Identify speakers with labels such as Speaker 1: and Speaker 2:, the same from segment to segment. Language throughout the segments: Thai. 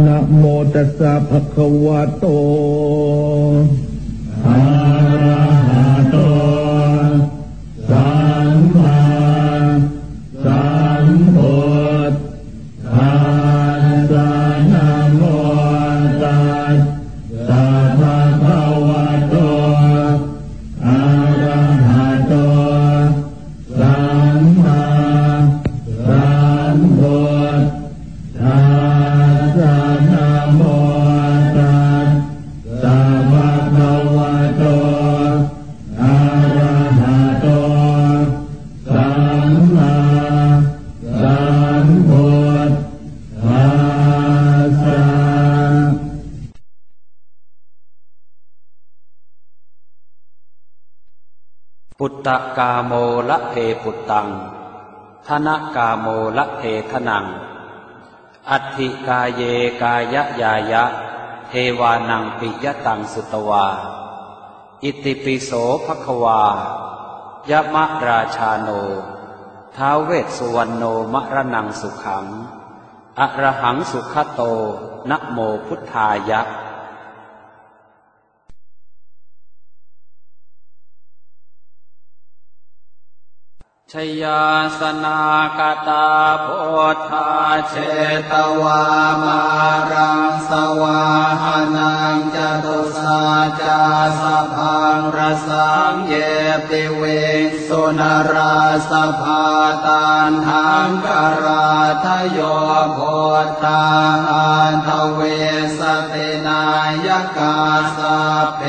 Speaker 1: นะโมตัสสะภะคะวะโตอะระหะโตสัมมาสัมพุทธัสสะนะโมตัสสะภะคะวะโตอะระหะโตสัมมาสัมพุทธัสสะนะโมตัสสะภะคะวะโตอะระหะโตสัมมาสัมพุทธัสสะ
Speaker 2: ปุตตะกาโมละเพปุตตังธนกาโมละเพทนังอัตถิกาเยกายะยายะเทวานังปิยตังสุตวาอิติปิโสภควายะมะราชาโนท้าวเวสสุวรรณโนมะระนังสุขังอะระหังสุขโตนะโมพุทธายะชยาสนากตาโพธาเชตวามารังสวาหานังจตุสาจาสพังรสังเยติเวสุนราสภาตันหังกราทโยโพธาอันทเวสตินายกาสัพเพ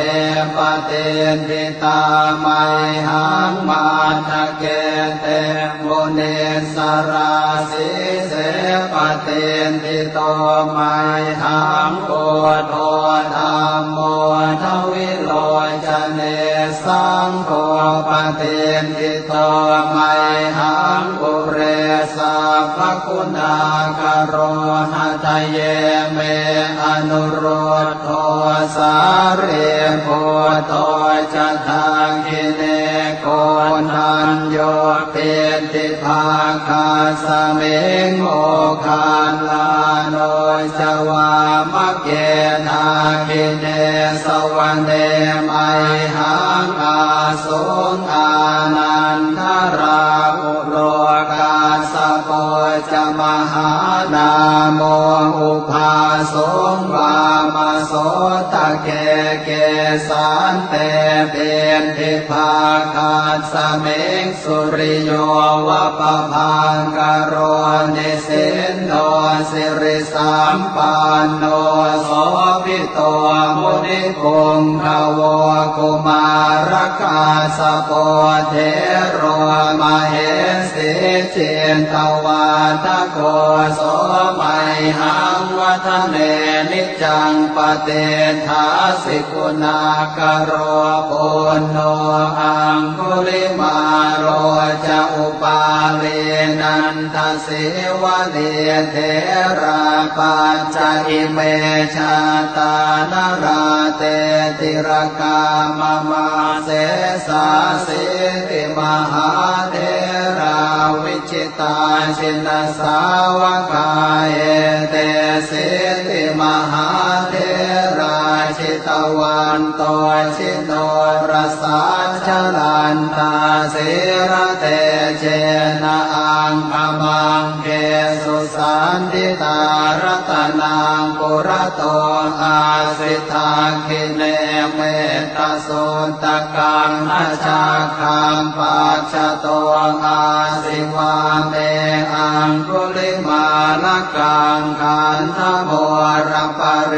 Speaker 2: ปเตติตาไมหังมาทะเกเตโมเนสราสิเสปเตติโตไมหังโอโทธัมโมทวิโลจเนสังโฆปเตติโตไมหังปุเรสัพพคุณากโรหะทะเยเมอนุโรธโทสาเรโพโตจะทังคิเนโกนัญโยเปติภาคาสเมงโมคาลาโนจวามะเกนาคิเนสวรรเนไมหังอาสงอานันทราอุโลกาสโปจะมหานาโมอุภาสงวามโสตะเกเกสันเตเป็นทิภาคาสเมงสุริโยวะปะพังกโรนิสินโนสิริสัมปันโนโสภิโตมุนิพงภวกุมารกาสโปเทโรมเหสิเจนตวาทโกโสมัยหังวัฒเนนิจังปเตถาสิกุณากโรปุณโนอังคุลิมาโรจะอุปาเลนันทสิวะเนเทราปัจจอิเมชาตานราเตติรกามมาเสสาสิติมหาเทราวิจิตาชินสาวกายเตสิติมหาเทราชิตวันโตชิโนรสาชลันตาสิระเตเจนะอังคมังเกสุสันติตารัตนังปุระโตอาสิทาคิเนเมตตาสุตตะกังอาชาคังปัจจโตอาสิวาเมอังคุลิมาลกังขันธโมรปเร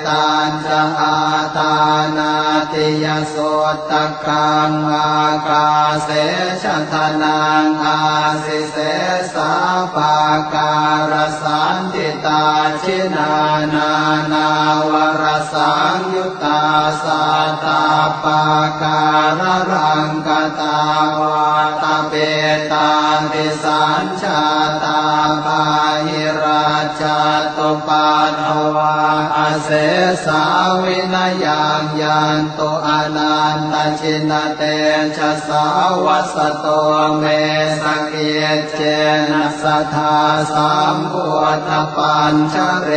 Speaker 2: ตัญจะอาตานาติยสุตตะกังอากาเสชทนังอาสิเสสาปาการสันติตาชินานานาวรสังยุตตาสัตตาปาการรังกตาวาตาเปตาติสัญชาตาปาหิราชาตุปัฏฐวาอาเสสาวินยังยันโตอนันตชินเตชะสาวัสโตเมส เกเจนะสัทธาสัมพุทธปัญชเร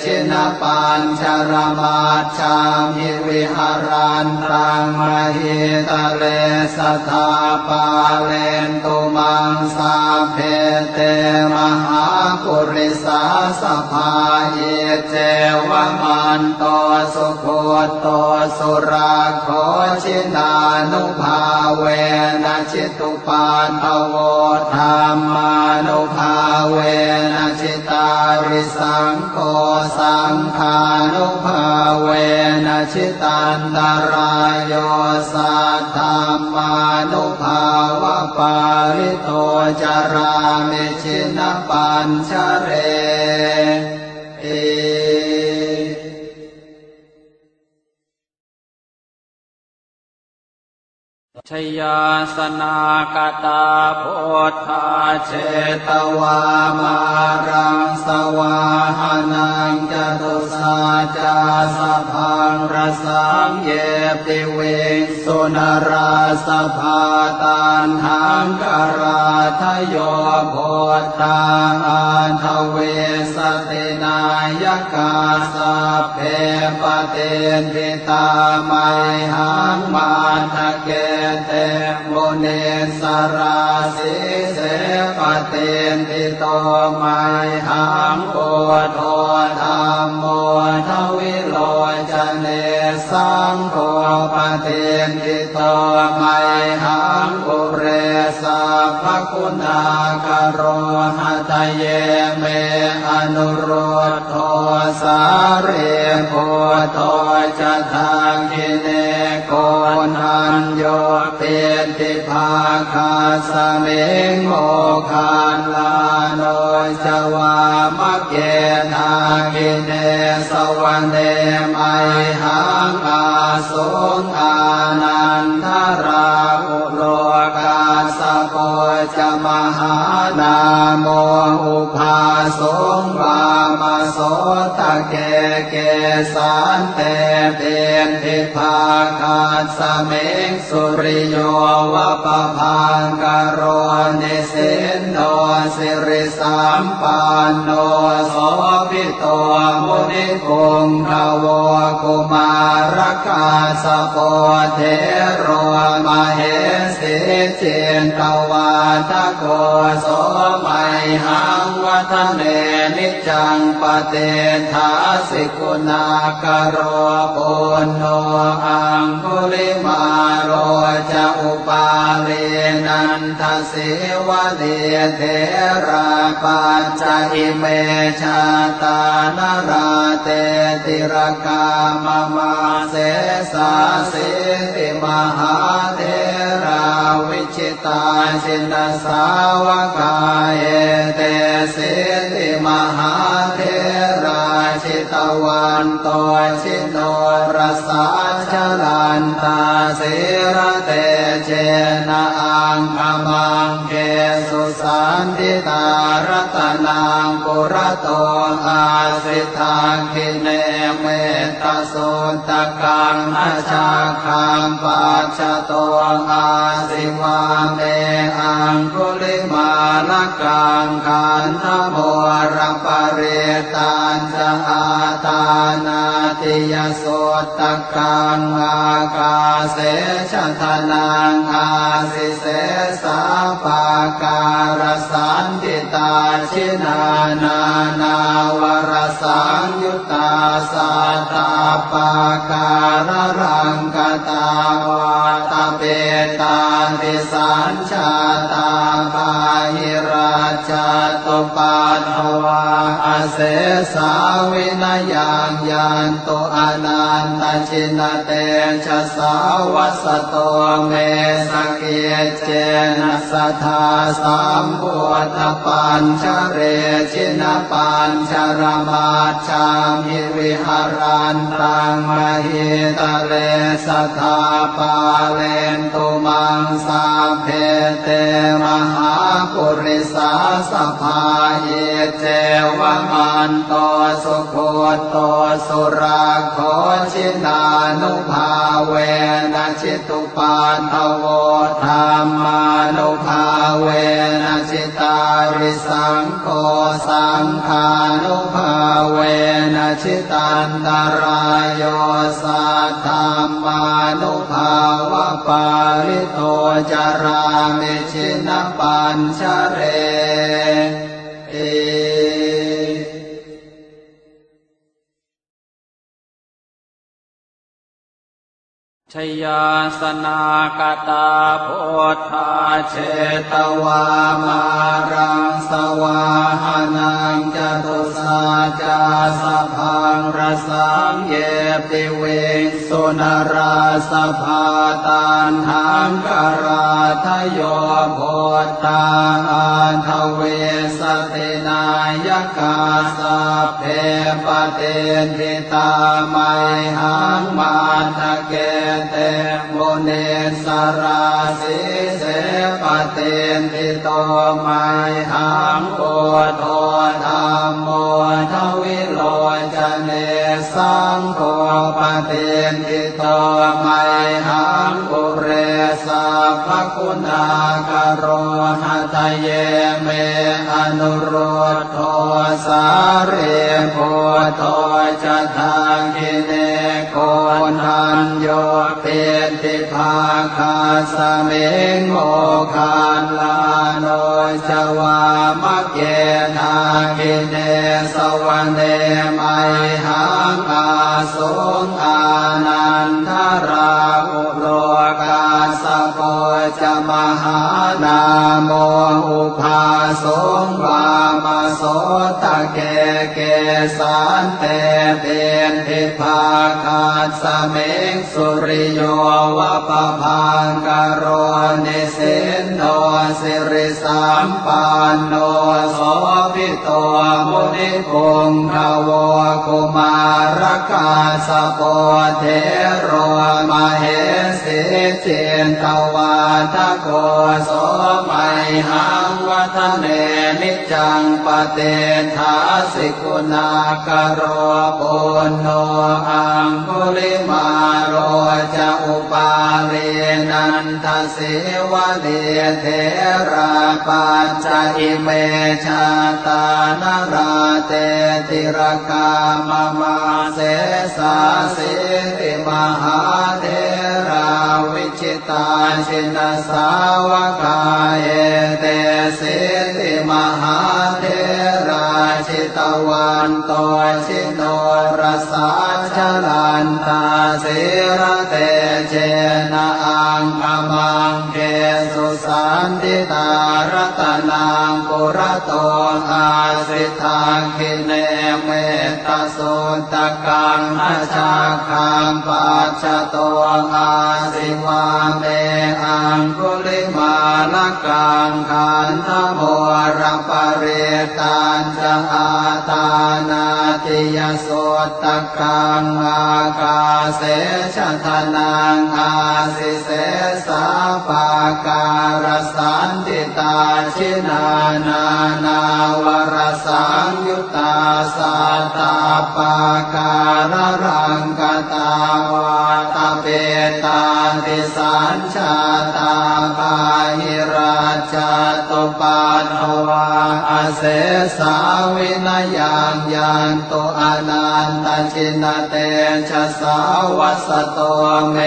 Speaker 2: ชินปัญชรมาชามิวิหารันตังมหิตะเลสัทธาปาเลนตุมังสาเพเตมหาปุริสาสภาเยเจวมันโตสุโคโตสุราโคชินานุภาเวนะชิตุปาทโวธรรมานุภาเวนะชิตาริสังโฆสังฆานุภาเวนะชิตันตรายโยสัทธัมมานุภาวะปาริโตจารามิชินปัญชเรชยาสนากตาโพธาเชตวามารังสวาหานังจตุสาจาสพังรสังเยปิเวสุนราสภาตันหังกราทโยโพธาอันทเวสตินายกาสัพเพปเตนทิตาไมหังมาทะเกเตโมเนสราสิเสปเตนทิโตไมหังโอโทธัมโมทวิโลจเนสังโฆปเตนทิโตไมหังปุเรสัพพคุณากโรหะทะเยเมอนุโรธโทสาเรโพโทจะทังคิเนโกนัญโยเปติภาคาสเมงโมคันลาโนจวามะเกนาคิเนสวรรเนไมหังอาสุงอานันทราอุโลกาสโกจะมหานาโมอุภาสงวามโสตะเกเกสันเตเตนทิภาคาสเมงสุริโยวะปะพังกโรนิสินโนสิริสัมปันโนโสภิโตมุนิพงภวกุมารกาสโปเทโรมเหสิเจนตวาทโกโสมัยหังวัฒเนนิจังปเตถาสิกุณากโรปุณโนอังคุลิมาโรจะอุปาเลนันทสิวะเดเทราปัจจอิเมชาตานราเตติรกามมาเสสาสิติมหาเทราวิชิตาสินสาวกายเตสิติมหาเทราชิตวันโตชิโนรสาชลันตาสิระเตเจนะอังคมังเกสุสันติตารัตนังปุระโตอาสิทาคิเนเมตสุตกังอาชาคังปัจจโตอาสิวาเมอังคุลิมาลกังขันธโมรปเรตันจะอาตานาติยโสตกังอากาเสชทนังอาสิเสสาปาการสันติตาชินานานาวรสังยุตตาสัตตาปาการรังกตาวาตาเปตาติสัญชาตาภาหิราชตุปัฏฐวาอาเสสาวินยังยันโตอนันตชินเตชะสาวัสโตเมสเกเจนะสัทธาสัมพุทธปัญชเรชินปัญชรมาชามิวิหารันตังมหิตะเลสัทธาปาเลนตุมังสาเพเตมหา ปุริสาสภาเยเจวมันโตสุโคโตสุราโคชินานุภาเวนะชิตุปาทโวธรรมานุภาเวนะชิตาริสังโฆสังฆานุภาเวนะชิตันตรายโยสัทธัมมานุภาวะปาลิโตจารามิชินปัญชเรชยาสนากตาโพธาเชตวามารังสวาหานังจตุสาจาสพังรสังเยปิเวสุนราสภาตานหังกราทโยโพธาอันทเวสตินายกาสัพเพปเตทิตาไมหังมาทะเกเตโมเนสราสิเสปเตทิโตไมหังโอโทธัมโมทวิโลจเนสังโฆปเตทิโตไมหังปุเรสัพพคุณากโรหัตเยเมอนุโรธโทสาเรโพโทจะทากิเนโกนัญโยเปติภาคาสเมงโมคันลาโนจวามะเกนากิเนสวะเนมัยหังอาสุงอานันทราอุโลกาสโกจะมหานาโมอุภาสงวามโสตะเกเกสันเตเตนทิภาคาสเมงสุริโยวะปะพังกโรนิสินโนสิริสัมปันโนโสภิโตมุนิพงภวกุมารกาสโปเทโรมเหสิเจนตวาทโกโสมัยหังวัฒเนนิจังปเตถาสิกุณากโรปุณโนอังคุลิมาโรจะอุปาเรนันทสิวะเดเทระปัญจอิเมชาตานราเตติรกามมาเสสาสิริมหาเทราวิชิตาชินสาวกายเตสิริมหาเทราชิตวันโตชิโนรสาชลันตาสิระเตเจนะอังอมังเกสุสันติตารัตนังปุระโตอาสิทาคิเนเมตตาสุตตะกังอาชาคังปัจจโตอาสิวาเมอังคุลิมาลกังขันธโมระปะเรตัญจะอาตานาติยสุตตะกังอากาเสชะทนังอาสิเสสาปาการสันติตาชินานานาวรสังยุตตาสัตตาปาการรังกตาวาตเปตาติสัญชาตาปาหิราชตุปาทวาอาเสสาวินยังยันตุอนันตชินเตชะสาวัสโตเม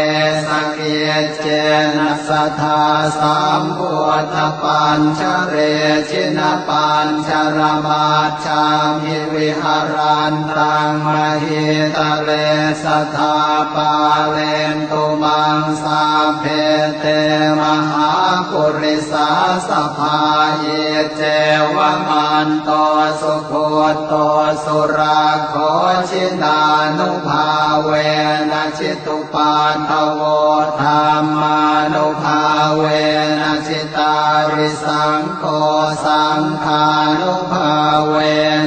Speaker 2: สเกเจนะสัทธาสัมพุทธปัญชเรชินปัญชรมาชามิวิหารันตังมหิตะเลสัทธาปาเลนตุมังสาเพเตมหาปุริสาสภาเยเจวมันโตสุโคโตสุราโคชินานุภาเวนะชิตุปาทโวธรรมานุภาเวนะชิตาริสังโฆสังฆานุภาเว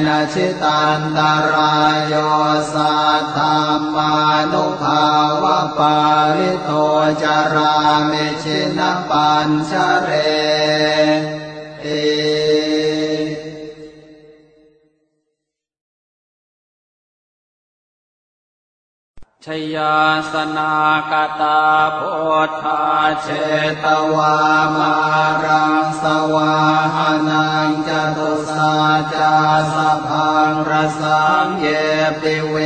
Speaker 2: นะชิตันตรายโยสัทธัมมานุภาวะปาลิโตจารามิชินปัญชเร ชยาสนากตาโพธาเชตวามารังสวาหานังจตุสาจาสพังรสังเยปิเว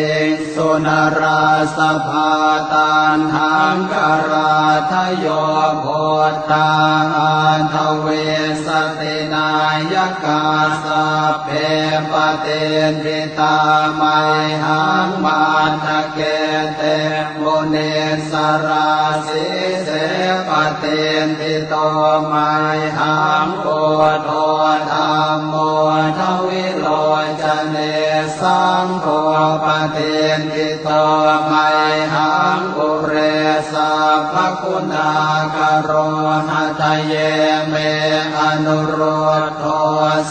Speaker 2: สุนราสภาตันหังกราทโยโพธาอันทเวสตินายกาสัพเพปเตนิตาไมหังมาทะเกเตโมเนสราสิเสปเตนิโตไมหังโพโธธัมโมทวิโลจเนสังโฆปเตนิโตไมหังปุเรสัพพคุณากโรหะทะเยเมอนุโรธโท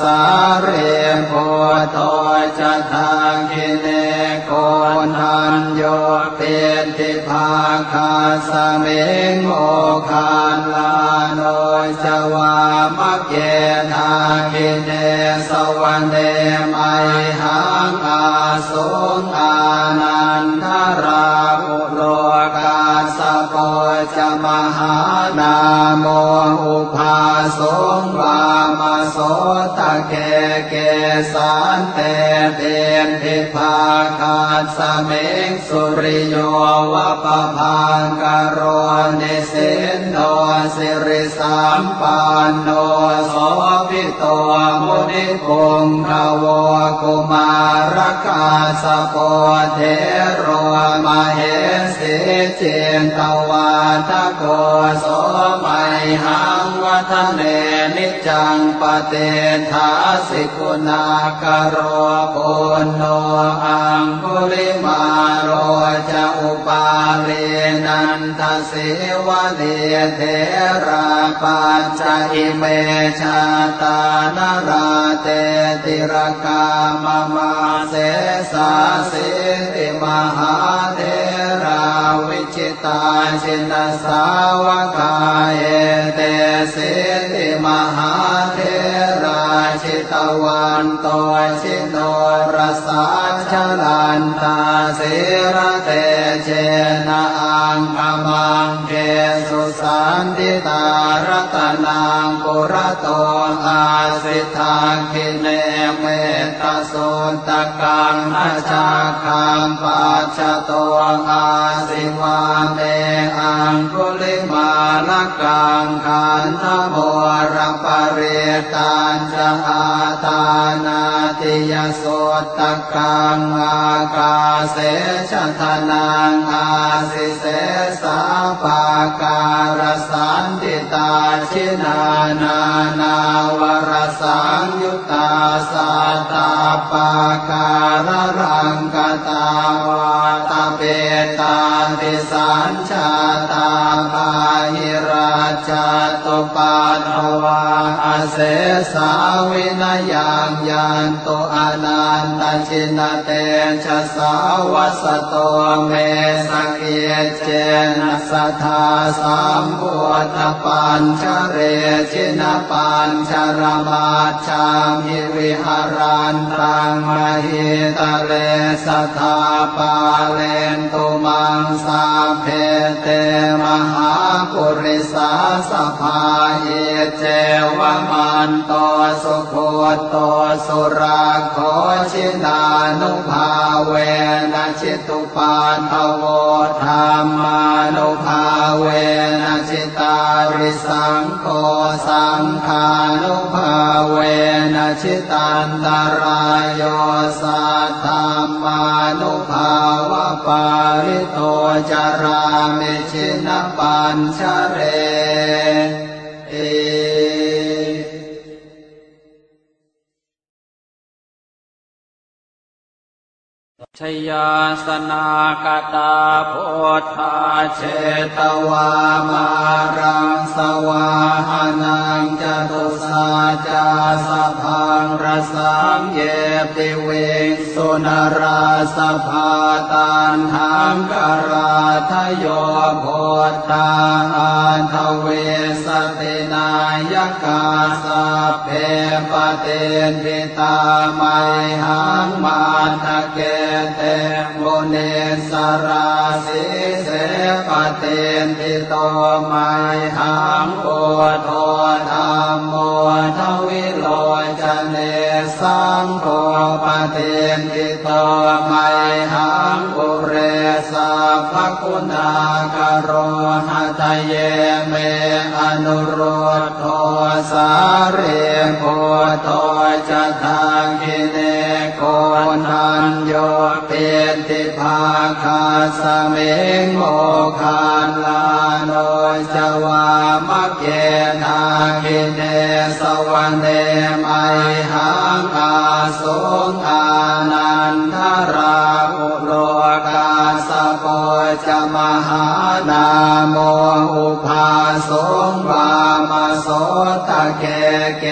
Speaker 2: สาเรโพโทจะทาคิเนโกนัญโยเปติภาคาสเมงโมคาลาโนจวามะเกทาคิเนสวรรเนไมหังอาสุงอานันทราอุโลกาสโปจมหานาโมอุภาสงวามโสตะเกเกสันเตเตนทิภาคาสเมงสุริโยวะปะพังกโรนิสินโนสิริสัมปันโนโสภิโตมุนิปุงขโวกุมารกาสโปเทโรมเหสีเจนตวาทโกโสมัยหังวัฒเนนิจังปเตทาสิกุณากโรปุณโนอังคุลิมาโรจะอุปาเลนันทสิวะเนเทราปัญจอิเมชาตานราเตติรกามมาเสสาสิติมหาเทราวิจิตาชินสาวกาเอเตสิติมหาเทราชิตวันโตชิโนรสาชลันตาสิระเตเจนะอังอมังเกสุสันติตารัตนังปุระโตอาสิทาคิเนเมตสุตกังอาชาคังปัจจโตอาสิวาเมอังคุลิมาลกังขันธโมรปเรตัญจอาตานาติยโสตกังอากาเสชทนังอาสิเสสาปาการสันติตาชินานานาวรสังยุตตาสัตตาปาการรังกตาวาตาเปตาติสัญชาตาปาหิราชตุปัฏฐวาอาเสสาวินยังยันโตอนันตชินเตชะสาวสโตเมสเกเจนะสัทธาสัมพุทธปัญชเรชินปัญชรมาชามิวิหารันตังมหิตะเลสัทธาปาเลนตุมังสาเพเตมหาปุริสาสภาเอเจวมันโตสุโคโตสุราโคชินานุภาเวนะชิตุปันทโวธรรมานุภาเวนะชิตาริสังโฆสังฆานุภาเวนะชิตันตรายโยสัทธามานุภาวะปาริโตจารามิชินปัญชเรชยาสนากตาโพธาเชตวามารังสวาหานังจตุสาจาสพัง รสังเยติเวสุนราสภาตันหังกราทโยโพธาทเวสตินายกาสัพเพปเตนทิตาไมหังมาทะเกเตโมเนสราสิเสปเตนทิโตไมหังโอโทธัมโมทวิโลจเนสังโฆปเตนทิโตไมหังปุเรสัพพคุณากโรหะทะเยเมอนุโรธโทสาเรโพโทจะทังกิเนโกนัญโยเปติภาคาสเมงโมคาลาโนจวามะเกนากิเนสวรรเนไมหังอาสงอานันทราอุโลกาสโปจะมหานาโมอุภาสงวามโสตะเกเก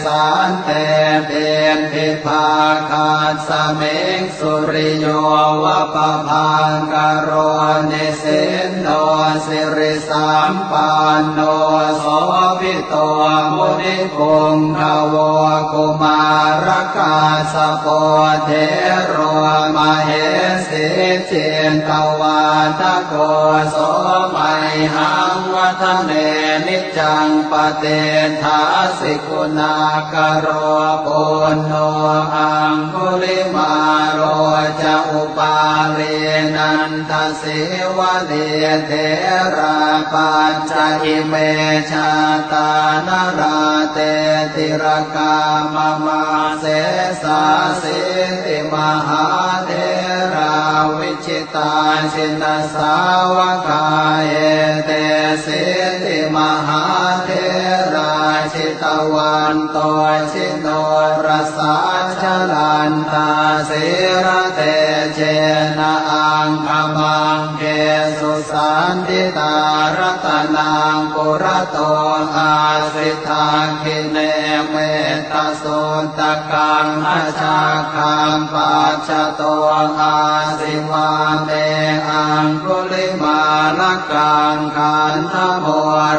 Speaker 2: สันเตเป็นทิภาคาสเมงสุริโยวะปะพังกโรเนสินโนสิริสัมปันโนโสภิโตมุนิพงขโวกุมารกาสโปเทโรมเหสิเจนตวาทโกโสมัยหังวัฒเนนิจังปเตทาสิกุณากโรปุณโนอังคุลิมาโรจะอุปาเรนันทสิวะเดเทราปัญจอิเมชาตานราเตติรกามมาเสสาสิติมหาเทราวิชิตาชินสาวกาเอเตสิติมหาเทราชิตวันโตชิโนรสาชลันตาสิระเตเจนะอังคมังเกสุสันติตารัตนังปุระโตอาสิทาคิเนเมตสุตกังอาชาคังปัจจโตอาสิวาเมอังคุลิมาลกังขันธโม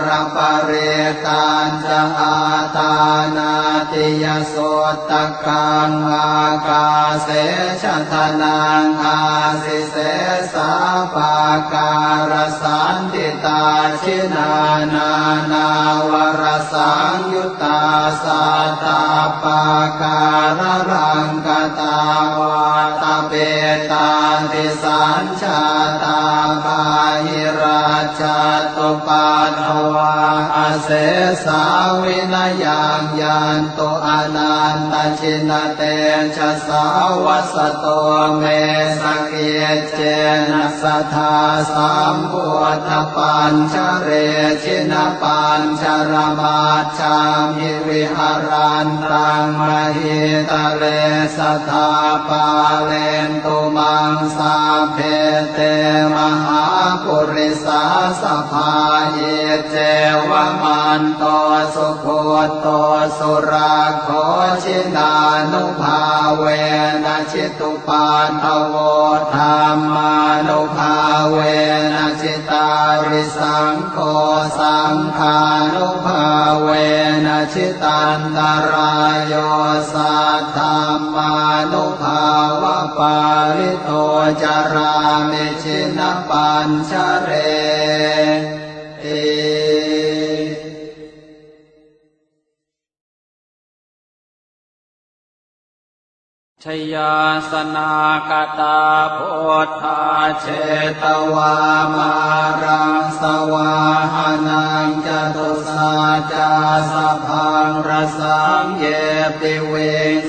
Speaker 2: ระปะเรตัญจะอาตานาติยโสตกังอากาเสชะทนังอาสิเสสาปาการสันติตาชินานานาวรสังยุตตาสัตตาปาการรังกตาวาตาเปตาติสัญชาตาบาหิราชตุปัฏฐวาอาเสสาวินยังยันโตอนันตชินเตชะสาวัสโตเมสเกเจนะสัทธาสัมพุทธปัญชเรชินปัญชรมาชามิวิหารันตังมหิตะเลสัทธาปาเลนตุมังสาเพเตมหาปุริสาสภาเยเจวมันโตสุโคโตสุราโคชินานุภาเวนะชิตุปาทโวธรรมานุภาเวนะชิตาริสังโฆสังฆานุภาเวนะชิตันตรายโยสัทธัมมานุภาวะปาลิโตจารามิชินปัญชเรเอชยาสนากตาโพธาเชตวามารังสวาหานังจตุสาจาสพังรสังเยติเว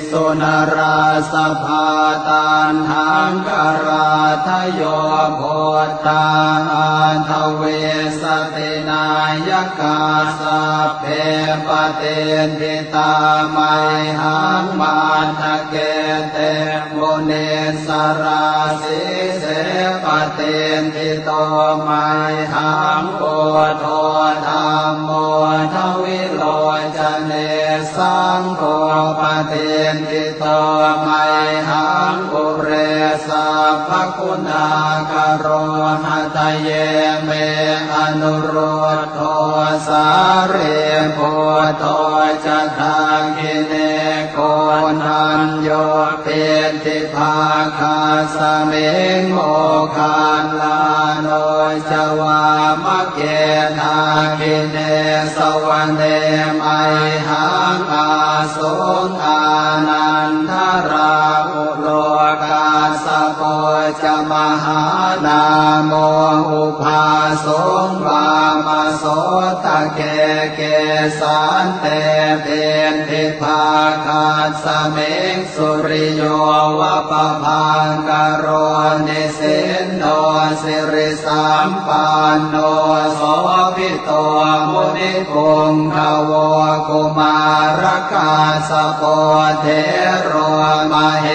Speaker 2: สุนราสภาตันหังกราทโยโพธาทเวสตินายกาสัพเพปเตนทิตาไมหังมาทะเกเตโมเนสราสิเสปเตนทิโตไมหังโอโทธัมโมทวิโล จเนสังโฆปเทนติโตไมหังปุเรสัพพคุณากโรหะตเยเมอนุรุตโทสาเรโพโตจะทากิเนโกนันโยเปติภาคาสเมงโมคานลาโนจวามะเกทากิเนสวรรเนไมหังอาสงอานันทราอุโลกาสโพจมหานาโมอุภาสงวามโสตเกเกสันเตเเป็นทิภาคาสเมงสุริโยวะปะพังกโรนิสินโนสิริสัมปันโนโสภิโตมุนิคุงขโวกุมารกาสโปเทโรมเห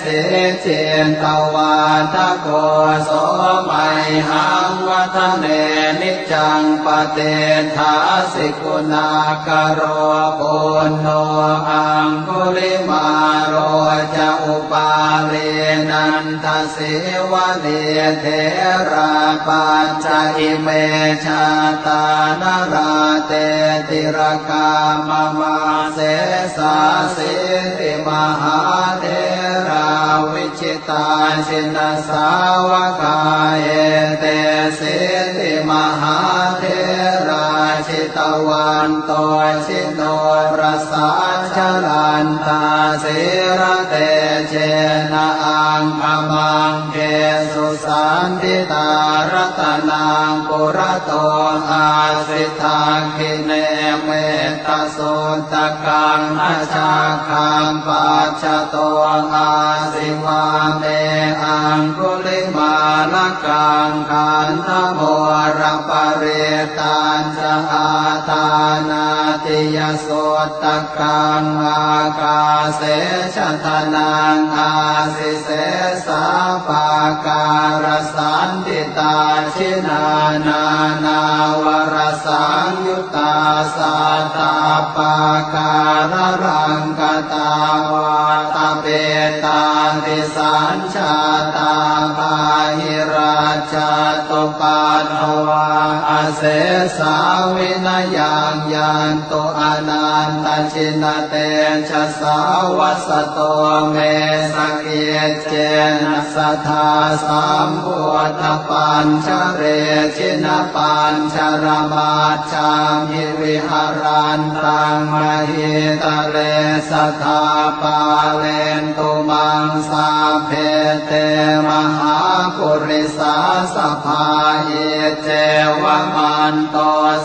Speaker 2: สิเจนตวาทโกโสไมหังวัฒเนนิจังปเตถาสิกุณากโรปุณโนอังคุลิมาโรจะอุปาเลนันทสิวะเนเทราปัญจอิเมชาตานราเตติรกามมาเสสาสิติมหาเทราวิชิตาชินสาวกาเอเตสิติมหาเทราชิตวันโตชิโนรสาชลันตาสิระเตเจนะอังอมังเกสุสันติตารัตนังปุระโตอาสิทาคิเนเมตตาสุตกังอาชาคังปัจจโตอาสิวาเมอังคุลิมาลกังขันธโมระปะเรตัญจอาตานาติยสุตตกังอากาเสชะทนังอาสิเสสาปาการสันติตาชินานานาวรสังยุตตาสัตตาปาการรังกตาวาตเปตาติสัญชาตาบาหิราชตุปันโนวาอาเสสาวินายังยันโตอนันตชินเตชะสาวัสโตเมสเกเจนะสัทธาสัมพุทธปัญชเรชินปัญชรมาจามิวิหารันตังมหิตะเลสัทธาปาเลนตุมังสาเพเตมหาปุริสาสภาเยเจวะมันโต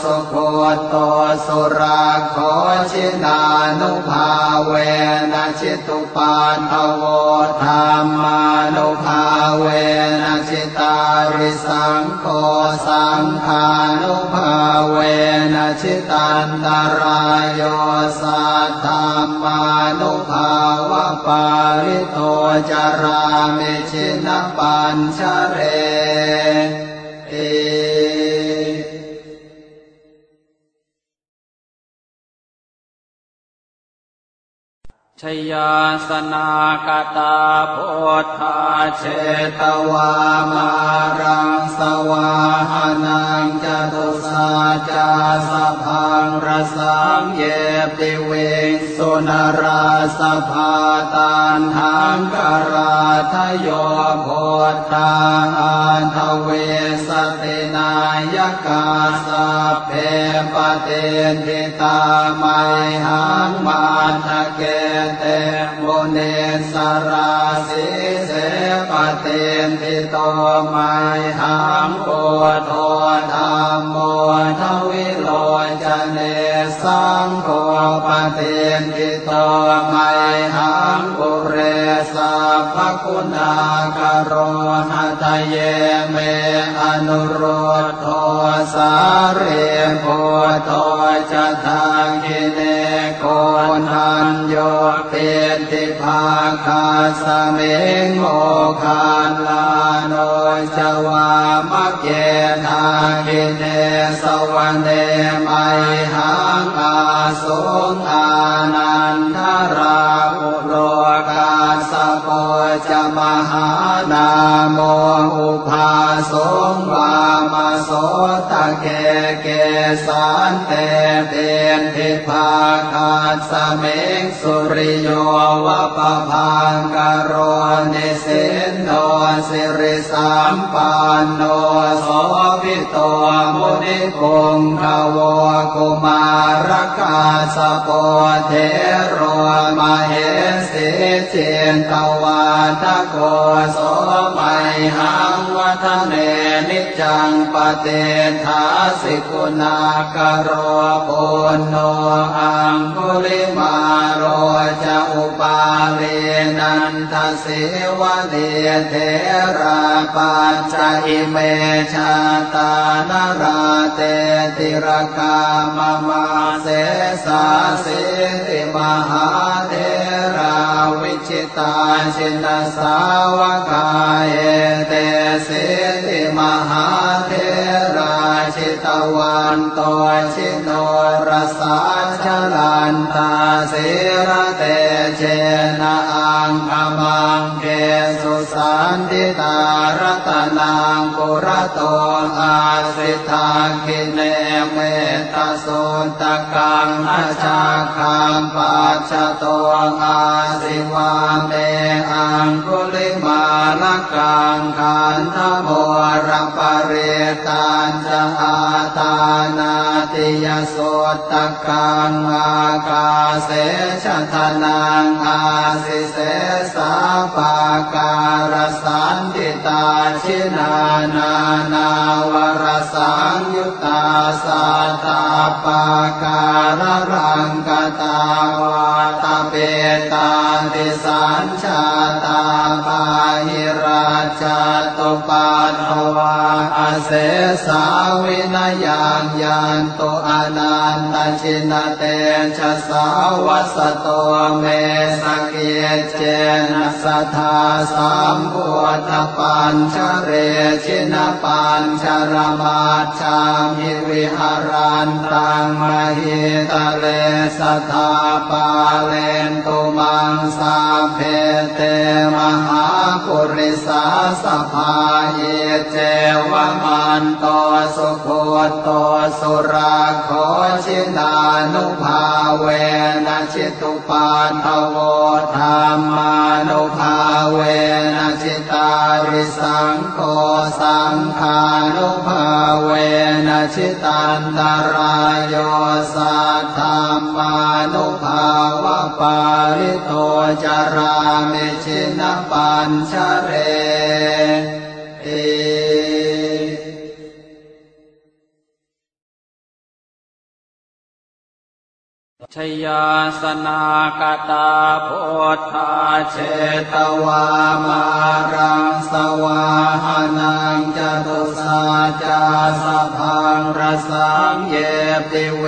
Speaker 2: สุโคโตสุราโคชินานุภาเวนะชิตุปันทโวธรรมานุภาเวนะชิตาริสังโฆสังฆานุภาเวนะชิตันตรายโยสัทธามานุภาวะปาริโตจารามิชินปัญชเรติ ชยาสนากตาโพธาเชตวามารังสวาหานังจตุสาจาสพังรสังเยปิเวสุนราสภาตันหังกราทโยโพธาอันทเวสตินายกาสัพเพปเตติตาไมหังมาทะเกเตโมเนสราสิเสปเตติโตไมหังโอโทธรรมโมทวิโลจเนสังโฆปเตติโตไมหังปุเรสัพพคุณากโรหะตเยเมอนุรุตโทสาเรโพโตจะทากิเนโก นทันโยเป็นทิภาคาสเมงโมคานลาโนจวามะเกธาคิเนสวรรเนไมหังอาสุงอานันทราอุโลกาสโปจมหานาโมอุภาสงวามโสตะเกเกสันเตเป็นทิภาคาสเมงสุริโยวะปะพังกโรนิสินโนสิริสัมปันโนโสภิโตมุนิพงขโวกุมารกาสโปเทโรมเหสีเจนตวาทโกโสมัยหังวัฒเนนิจังปเตถาสิกุณากโรปุณโนอังคุลิมาโรจะอุปาเลนันทสิวะเดเทราปัจจอิเมชาตานราเตติรกามมาเสสาสิติมหาเทราวิชิตาชินสาวกายเตสิติมหาเทราชิตวันโตชิโนรสาชลันตาสิระเตเจนะอังคมังเกสุสันติตารัตนังปุระโตอาสิทาคิเนเมตสุตกังอาชาคังปัจจโตอาสิวาเมอังคุลิมาลกังขันธโมรปเรตัญจะอาตานาติยโสตกังอากาเสชทนังอาสิเสสาปาการสันติตาชินานานาวรสังยุตตาสัตตาปาการรังกตาวาตาเปตาติสัญชาตาปาหิราชตุปัฏฐวาอาเสสาวินายังยันตุอนันตชินเตชะสาวัสโตเมสเกเจนะสัทธาสัมพุทธปัญชเรชินปัญชรมาชามิวิหารันตังมหิตะเลสัทธาปาเลนตุมังสาเพเตมหาปุริสาสภาเยเจวมันโตสุโคโตสุราโคชินานุภาเวนะชิตุปันทโวธรรมานุภาเวนะชิตาริสังโฆสังฆานุภาเวนะชิตันตรายโยสัทธามานุภาวะปาริโตจารามิชินปัญชเรเอชยาสนากตาโพธาเชตวามารังสวาหานังจตุสาจาสพังรสังเยปิเว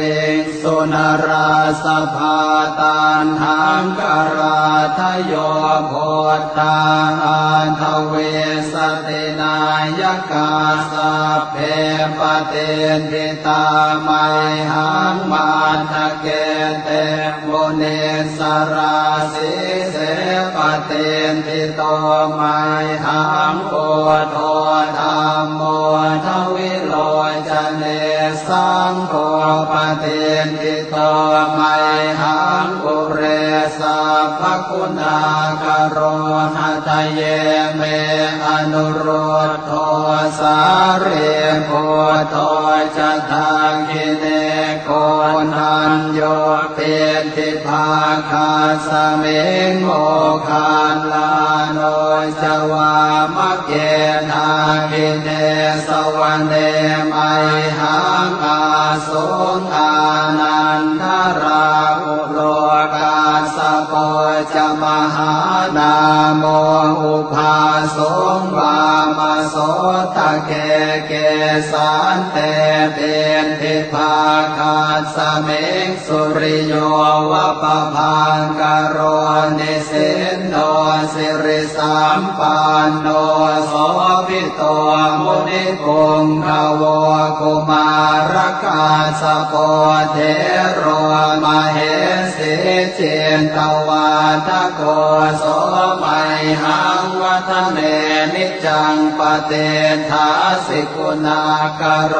Speaker 2: สุนราสภาตันหังกราทโยโพธาอันทเวสตินายกาสัพเพปเตนทิตาไมหังมาทะเกเตโมเนสราสิเสปเตนทิโตไมหังโอโทธรรมโมทวิโลจเนสังโฆปเตนทิโตไมหังปุเรสัพพคุณากโรหะทะเยเมอนุโรธโทสาเรโพโทจะทังคิเนโกนันโยเป็นทิภาคาสเมงโมคานลาโนจวามะเกธาคิเนสวรรเนไมหังอาสุงอานันทราอุโลกาสโป จะมหานาโมอุภาสงวามโสตะเกเกสันเตเป็นทิภาคาสเมงสุริโยวะปะพังกโรนิสินโนสิริสัมปันโนโสภิโตมุนิปุงขโวกุมารกาสโปเทโรมเหสีเจนตวาทโกโสมัยหังวัฒเนนิจังปเตทาสิกุณากโร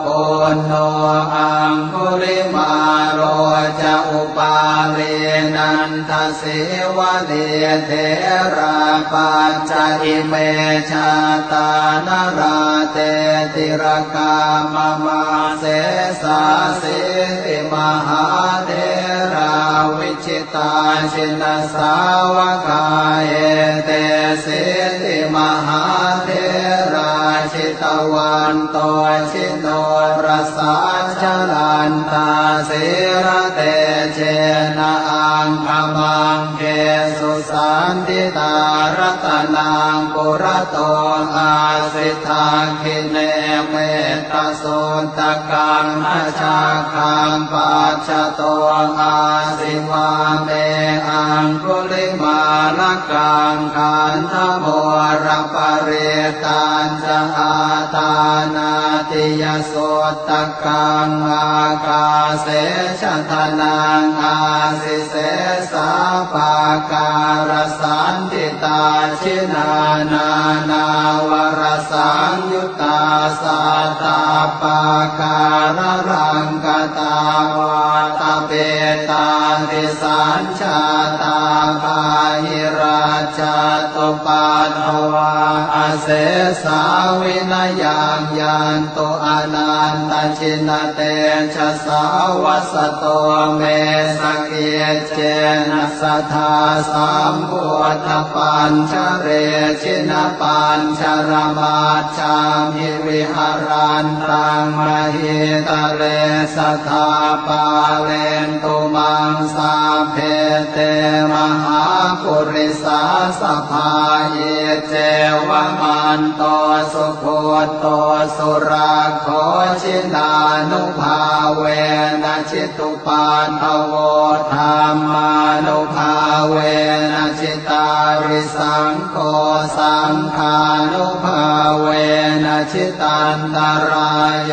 Speaker 2: ปุณโนอังคุริมาโรจะอุปาเลนันทสิวะเลเทราปัจจอิเมชาตานราเตติรกามมาเสสาสิติมหาเทราวิชิตาชินสาวกาเอเตสิติมหาเทราชิตวันโตชิโนรสาชลันตาสิระเตเจนะอังคมังเกสุสันติตารัตนังปุระโตอาสิทาคิเนเมตตาสุตกังอาชาคังปัจจโตอาสิวาเมอังคุลิมาลกังขันธโมระปะเรตัญจอาตานาติยสุตกังอากาเสชทนังอาสิเสสาปาการสันติตาชินานานาวรสังยุตตาสัตตาปาการรังกตาวาตาเปตาติสัญชาตาปาหิราชาตุปัฏฐวาอาเสสาวินยังยันโตอนันตชินเตชะสาวัสโตเมสเกเจนะสัทธาสัมพุทธปัญชเรชินปัญชรมาชามิวิหารันตังมหิตะเลสัทธาปาเลนตุมังสาเพเตมหาปุริสาสภาเยเจวมันโตสุโคโตสุราโคชินานุภาเวนะชิตุปานทโวธรรมานุภาเวนะชิตาริสังโฆสังฆานุภาเวนะชิตันตรายโย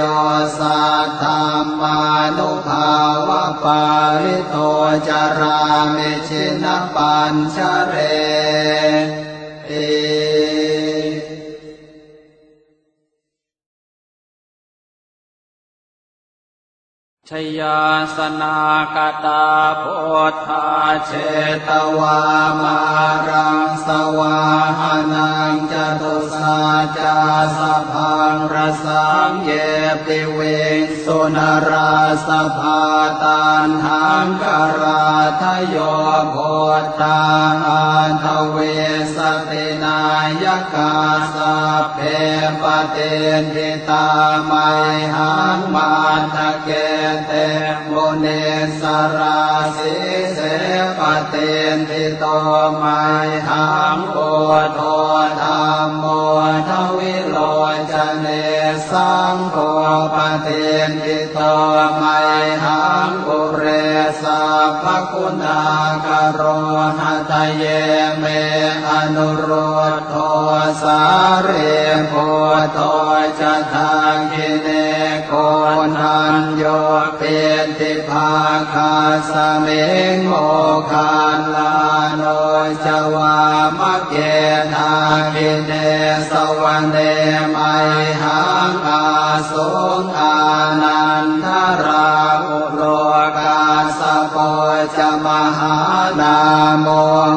Speaker 2: สัทธัมมานุภาวะปาริโตจารามิชินปัญชเรติชยาสนากตาโพธาเชตวามารังสวาหานังจตุสาจาสพังรสังเยปิเวสุนราสภาตันหังกราทโยโพธาอันทเวสตินายกาสัพเพปเตติตามัยหังมาทะเกเตโมเนสราสิเสปเตติโตมัยหังโอโทธัมโมทวิโลจเนสังโฆปเตติโตมัยหังปุเรสัพพคุณากโรหะทะเยเมอนุโรธโทสาเรโพโตจะทาคิเนโกนันโยเป็นติภาคาสเมงโมคาลาโนจวามะเกทาคิเนสวรรเนมัยหังอาสุงอานันทราอุโลกาสโปจะมหานาโม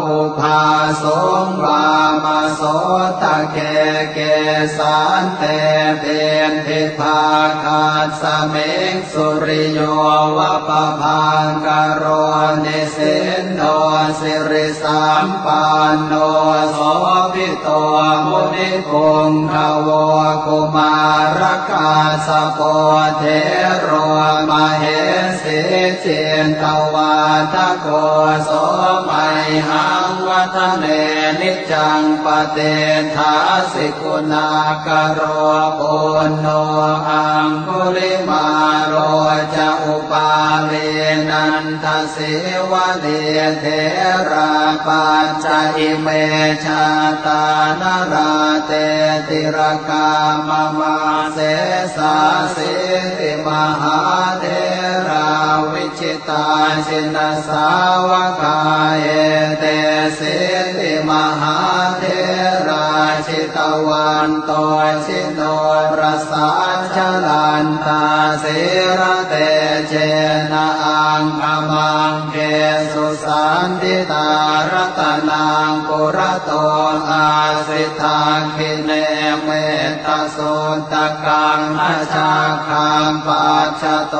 Speaker 2: อุภาสงวามโสตะเกเกสันเตเป็นทิภาคาสเมงสุริโยวะปะพังกโรนิสินโนสิริสัมปันโนโสภิโตมุนิปุงขโวกุมารกาสโปเทโรมเหสีเจนตวาทโกโสมัย ติหังวัฒเนนิจจังปเตถาสิกุณากโรปุณโนอังคุลิมาโรจะอุปาเลนันทสิวะเดเทระปัจจอิเมชาตานราเตติรกามมาเสสาสิติมหาเทราวิชิตาชินสาวกาเอเตสิติมหาเทราชิตวันโตชิโนรสาชลันตาสิระเตเจนะอังอมังเกสุสันติตารัตนังปุระโตอาสิทาคิเนเมตสุตกังอาชาคังปัจจโต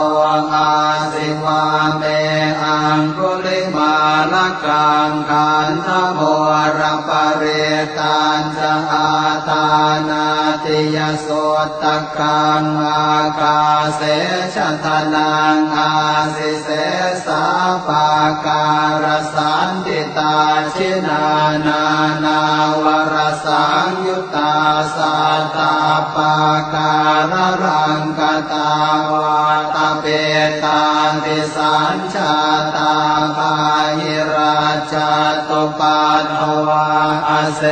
Speaker 2: อาสิวาเมอังคุลิมาลกังขันธโมรปริตันจะอาตานาติยโสตกังอากาเสชทนังอาสิเสสาปาการสันติตาชินานานาวรสังยุตตาสัตตาปาการรังกตาวาตเปตาติสัญชาตาภาหิราชตุปัฏฐวาอาเส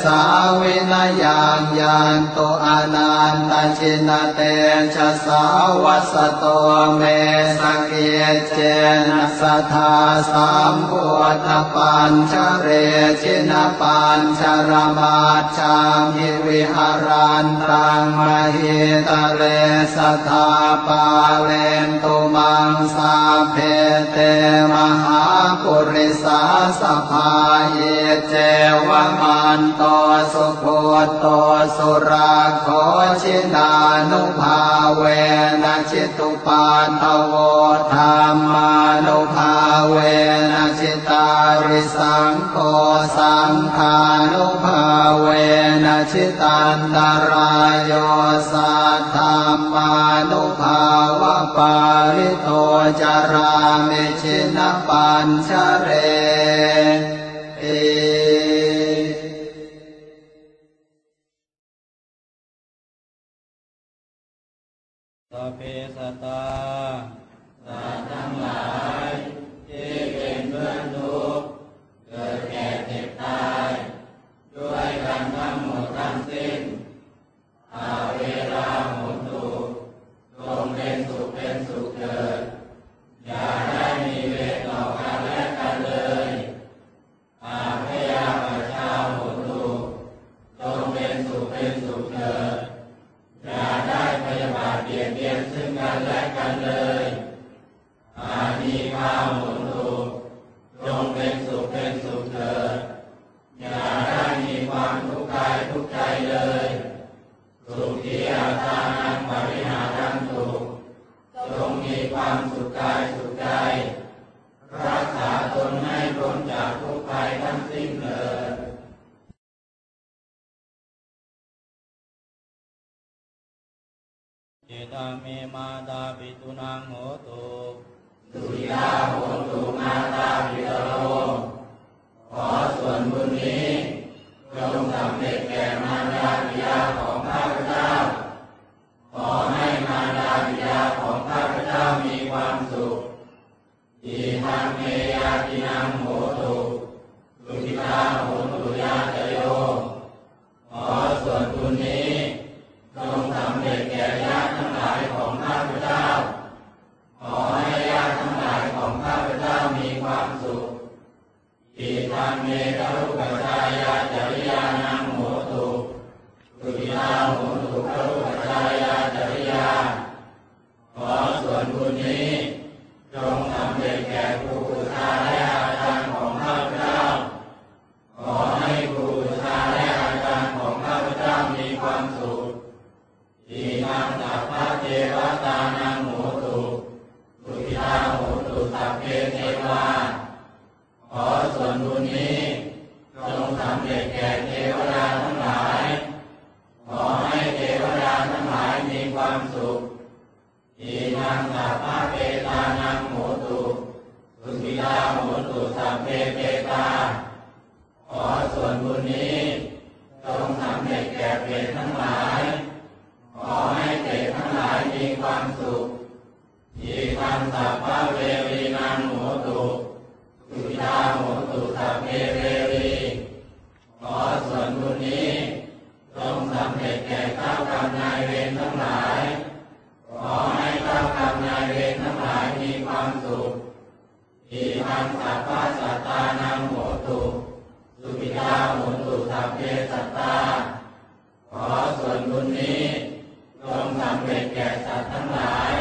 Speaker 2: สาวินยังยันตุอนันตชินเตชะสาวัสโตเมสเกเจนะสัทธาสัมพุทธปัญชเรชินปัญชรมาชังหิวิหารันตังมหิตะเลสัทธาปาเลนตุมังสาเพเตมหาปุริสาสภาเยเจวะมันโตสุโคโตสุราโคชินานุภาเวนะจิตุปาทโวธรรมานุภาเวนะจิตาริสังโฆสังฆานุภาเวนะจิตันตรายโยสัทธรรมานุภาวะปาริโตจารามิชินปัญชเร
Speaker 3: สัพเพสัตตาสัตว์ทั้งหลายที่เป็นเพื่อนทุกข์เกิดแก่เจ็บตายด้วยกันทั้งหมดทั้งสิ้นเวลาหมดทุกข์จงเป็นสุขเถิดอย่าได้มีเวรต่อกันและกันเลยพยาบาทชาวหมดทุกข์จงเป็นสุขเถิดอย่าได้พยาบาทเบียดเบียนซึ่งกันและกันเลยมีความหมดทุกข์จงเป็นสุขเถิดอย่าได้มีความทุกข์กายทุกข์ใจเลยสุขีอัตตานังปริหารันตุจงมีความสุขกายสุขใจรักษาตนให้พ้นจากทุกข์ภัยทั้งสิ้นเลยเจตาเมมาตาปิตุนังโหตุสุยาโหตุมาตาปิตโรขอส่วนบุญนี้จงสำเร็จแก่มารดาบิดาของข้าพเจ้าขอให้มารดาบิดาของข้าพเจ้ามีความสุขอิทังเมยาตินังโหตุสุขิตาโหตุยาตโยขอส่วนบุญนี้จงสำเร็จแก่ญาติทั้งหลายของข้าพเจ้าขอให้ญาติทั้งหลายของข้าพเจ้ามีความสุขอิทังเมกรุปชายาจริยานังโหตุสุขิตาโหตุกรุปชายาจริยาขอส่วนบุญนี้จงสำเร็จแก่ครูบูชาและอาจารย์ของข้าพเจ้าขอให้ครูบูชาและอาจารย์ของข้าพเจ้ามีความสุขอิมังสัพพะเทวตานังโหตุสุขิตาโหตุสัพเพเทวาขอส่วนบุญนี้จงสำเร็จแก่เทวดาทั้งหลายขอให้เทวดาทั้งหลายมีความสุขอิมังสัพพะเปตานังโหตุสุขิตาโหตุสัพเพเปตา ส่วนบุญนี้จงสำเร็จแก่เปรตทั้งหลายขอให้เปรตทั้งหลายมีความสุขอีคังสัพพะเวรีนังโหตุสุยาโหตุสัพเพเวรีขอส่วนบุญนี้จงสำเร็จแก่เจ้ากรรมนายเวรทั้งหลายขอให้เจ้ากรรมนายเวรทั้งหลายมีความสุขอีคังสัพพะสัตตานังโหตุสุขิตาโหตุสัพเพสัตตาขอส่วนบุญนี้จงสำเร็จแก่สัตว์ทั้งหลาย